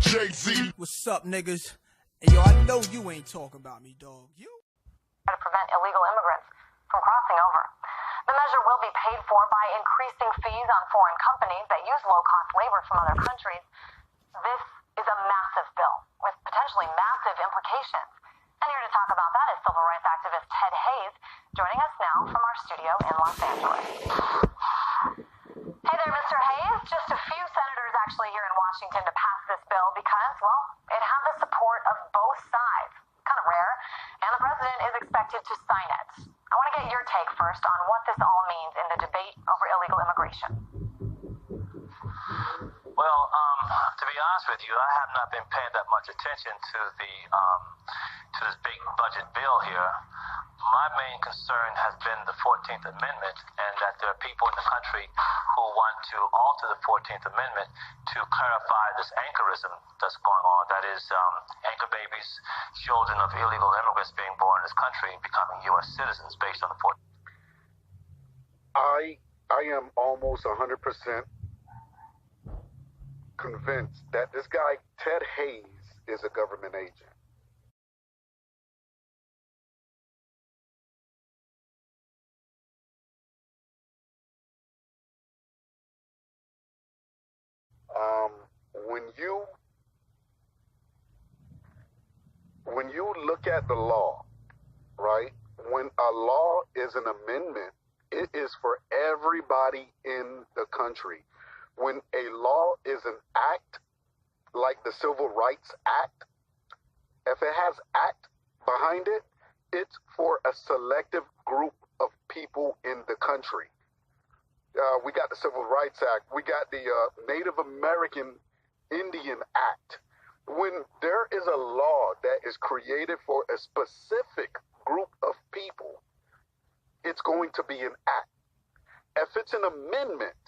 Jay-Z. What's up, niggas? Hey, yo, I know you ain't talking about me, dog. You? To prevent illegal immigrants from crossing over. The measure will be paid for by increasing fees on foreign companies that use low-cost labor from other countries. This is a massive bill with potentially massive implications. And here to talk about that is civil rights activist Ted Hayes, joining us now from our studio in Los Angeles. Hey there, Mr. Hayes. Just a few senators actually here in Washington to pass this bill because, well, it had the support of both sides. Kind of rare. And the president is expected to sign it. I want to get your take first on what this all means in the debate over illegal immigration. Well, to be honest with you, I have not been paying that much attention to this big budget bill here. My main concern has been the 14th Amendment, and that there are people in the country who want to alter the 14th Amendment to clarify this anchorism that's going on. That is, anchor babies, children of illegal immigrants being born in this country, becoming U.S. citizens based on the 14th. I am almost 100% convinced that this guy, Ted Hayes, is a government agent. When you look at the law, right? When a law is an amendment, it is for everybody in the country. When a law is an act, like the Civil Rights Act, if it has act behind it, it's for a selective group of people in the country. We got the Civil Rights Act. We got the Native American Indian Act. When there is a law that is created for a specific group of people, it's going to be an act. If it's an amendment,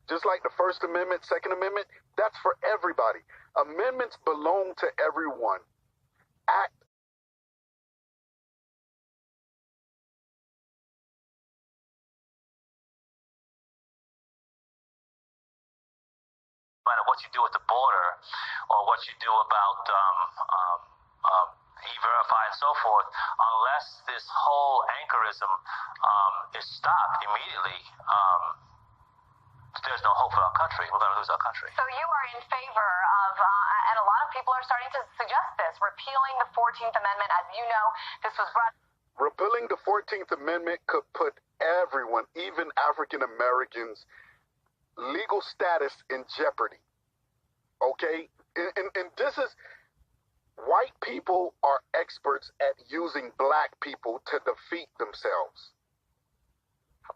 just like the First Amendment, Second Amendment, that's for everybody. Amendments belong to everyone. Act. No matter what you do at the border or what you do about E-Verify and so forth, unless this whole anchorism is stopped immediately, there's no hope for our country. We're going to lose our country. So you are in favor of, and a lot of people are starting to suggest this, repealing the 14th Amendment. As you know, this was brought... Repealing the 14th Amendment could put everyone, even African Americans, legal status in jeopardy. Okay? And this is, white people are experts at using black people to defeat themselves.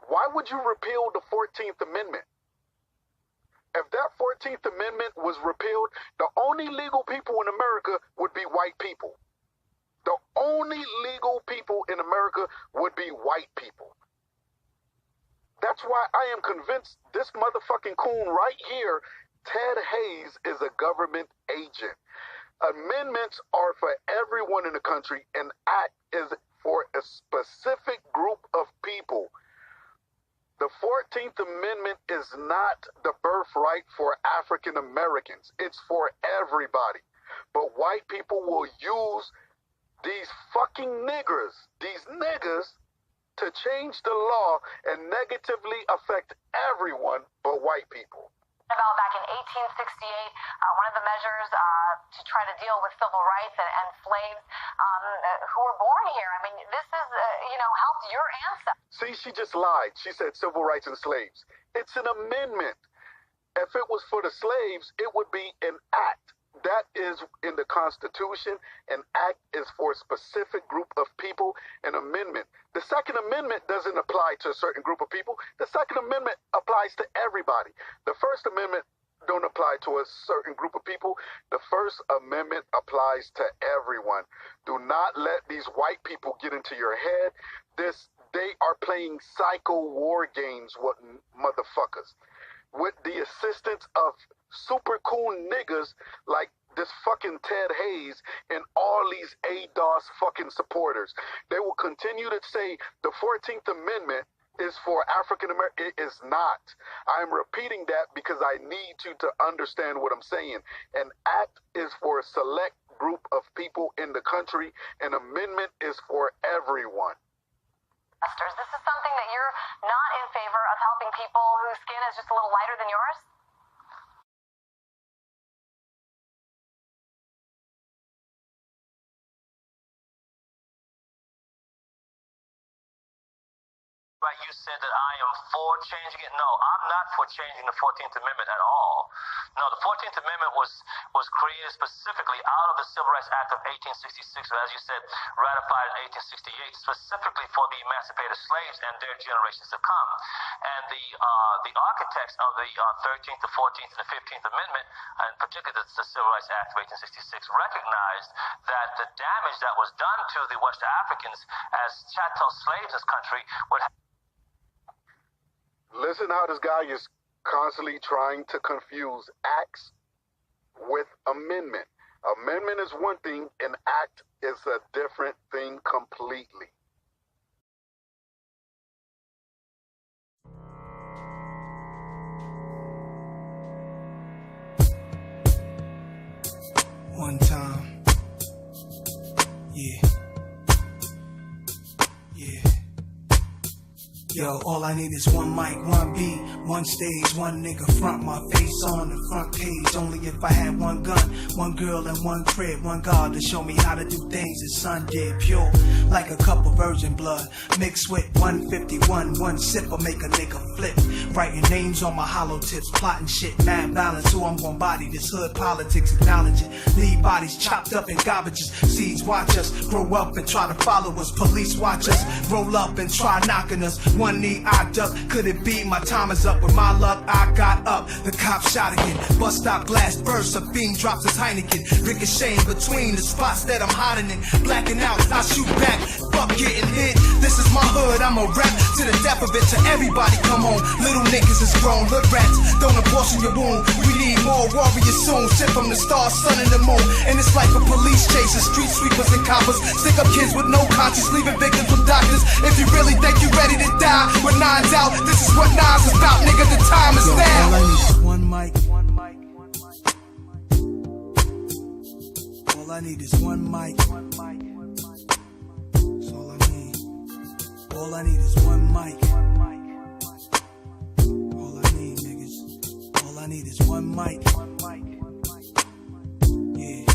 Why would you repeal the 14th Amendment? If that 14th Amendment was repealed, the only legal people in America would be white people. The only legal people in America would be white people. That's why I am convinced this motherfucking coon right here, Ted Hayes, is a government agent. Amendments are for everyone in the country, and act is for a specific group of people. The 14th Amendment is not the birthright for African Americans. It's for everybody. But white people will use these fucking niggers, to change the law and negatively affect everyone but white people. About back in 1868, one of the measures to try to deal with civil rights and slaves who were born here. I mean, this is, helped your ancestors. See, she just lied. She said civil rights and slaves. It's an amendment. If it was for the slaves, it would be an act. That is in the Constitution. An act is for a specific group of people. An amendment. The Second Amendment doesn't apply to a certain group of people. The Second Amendment applies to everybody. The First Amendment don't apply to a certain group of people. The First Amendment applies to everyone. Do not let these white people get into your head. They are playing psycho war games with motherfuckers. With the assistance of super cool niggas like this fucking Ted Hayes and all these ADOS fucking supporters. They will continue to say the 14th Amendment is for African American. It is not. I'm repeating that because I need you to understand what I'm saying. An act is for a select group of people in the country. An amendment is for everyone. This is something that you're not in favor of helping people whose skin is just a little lighter than yours? Right, you said that I am for changing it. No, I'm not for changing the 14th Amendment at all. No, the 14th Amendment was created specifically out of the Civil Rights Act of 1866, or as you said, ratified in 1868, specifically for the emancipated slaves and their generations to come. And the architects of the 13th, the 14th, and the 15th Amendment, and particularly the Civil Rights Act of 1866, recognized that the damage that was done to the West Africans as chattel slaves in this country would have. Listen how this guy is constantly trying to confuse acts with amendment. Amendment is one thing, an act is a different thing completely. One time. Yeah. Yo, all I need is one mic, one beat, one stage, one nigga front my face on the front page. Only if I had one gun, one girl and one crib, one God to show me how to do things the sun did. Pure, like a cup of virgin blood, mixed with 151, one sip will make a nigga flip. Writing names on my hollow tips, plotting shit, mad balance. Who I'm gonna body, this hood politics, acknowledge it. Leave bodies chopped up in garbages. Seeds watch us grow up and try to follow us. Police watch us roll up and try knocking us. One knee I duck, could it be my time is up? With my luck I got up, the cop shot again. Bus stop glass bursts, a fiend drops his Heineken. Ricocheting between the spots that I'm hiding in. Blacking out, I shoot back, fuck getting hit. This is my hood, I'm a rap to the death of it. To everybody come home, little niggas is grown. Hood rats, don't abortion your wound. We need more warriors soon. Sent from the stars, sun and the moon. And it's like a police chasing street sweepers and coppers. Stick up kids with no conscience, leaving victims with doctors. If you really think you ready to die with nines out, this is what nines is about, nigga. The time is now. All I need is one mic. All I need is one mic. That's all I need. All I need is one mic. All I need, niggas. All I need is one mic. Yeah.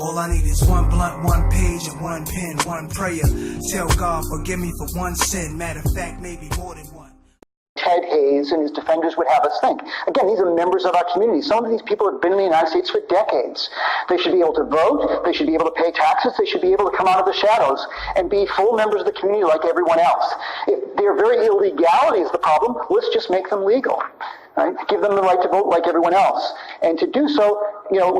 All I need is one blunt, one page, and one pen, one prayer. Tell God, forgive me for one sin. Matter of fact, maybe more than one. Ted Hayes and his defenders would have us think. Again, these are members of our community. Some of these people have been in the United States for decades. They should be able to vote. They should be able to pay taxes. They should be able to come out of the shadows and be full members of the community like everyone else. If their very illegality is the problem, let's just make them legal. Right? Give them the right to vote like everyone else. And to do so,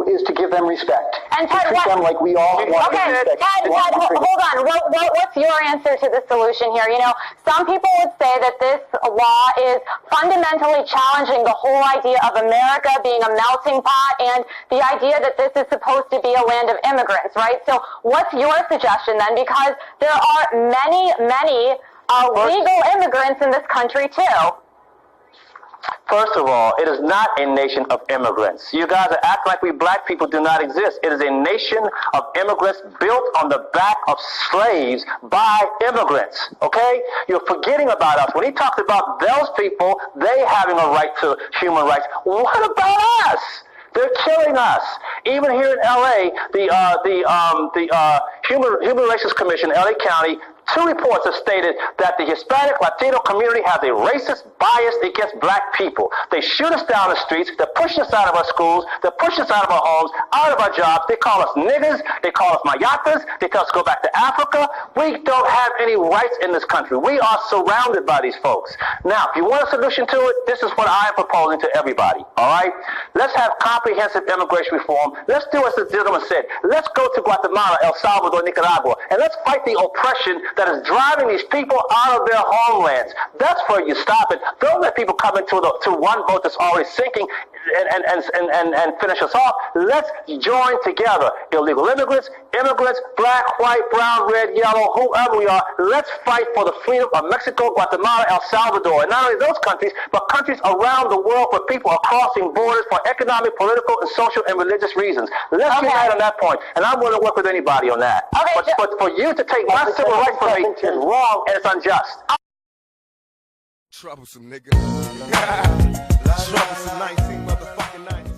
is to give them respect. And Ted, treat them like we all want okay, to respect. Ted, hold on. What's your answer to the solution here? Some people would say that this law is fundamentally challenging the whole idea of America being a melting pot and the idea that this is supposed to be a land of immigrants, right? So what's your suggestion then? Because there are many legal immigrants in this country too. First of all, it is not a nation of immigrants. You guys are acting like we black people do not exist. It is a nation of immigrants built on the back of slaves by immigrants, okay? You're forgetting about us. When he talks about those people, they having a right to human rights, what about us? They're killing us. Even here in L.A., the Human Relations Commission in L.A. County, 2 reports have stated that the Hispanic Latino community has a racist bias against black people. They shoot us down the streets. They're pushing us out of our schools. They're pushing us out of our homes, out of our jobs. They call us niggers. They call us mayatas. They tell us to go back to Africa. We don't have any rights in this country. We are surrounded by these folks. Now, if you want a solution to it, this is what I am proposing to everybody, all right? Let's have comprehensive immigration reform. Let's do as the gentleman said. Let's go to Guatemala, El Salvador, Nicaragua, and let's fight the oppression that is driving these people out of their homelands. That's where you stop it. Don't let people come into one boat that's already sinking. and finish us off. Let's join together. Illegal immigrants, immigrants, black, white, brown, red, yellow, whoever we are. Let's fight for the freedom of Mexico, Guatemala, El Salvador, and not only those countries, but countries around the world where people are crossing borders for economic, political, and social and religious reasons. Let's unite on that point, and I'm willing to work with anybody on that. Okay, but for you to take my civil rights from me is wrong and it's unjust. Troublesome nigga. Troublesome 19 motherfucking 19.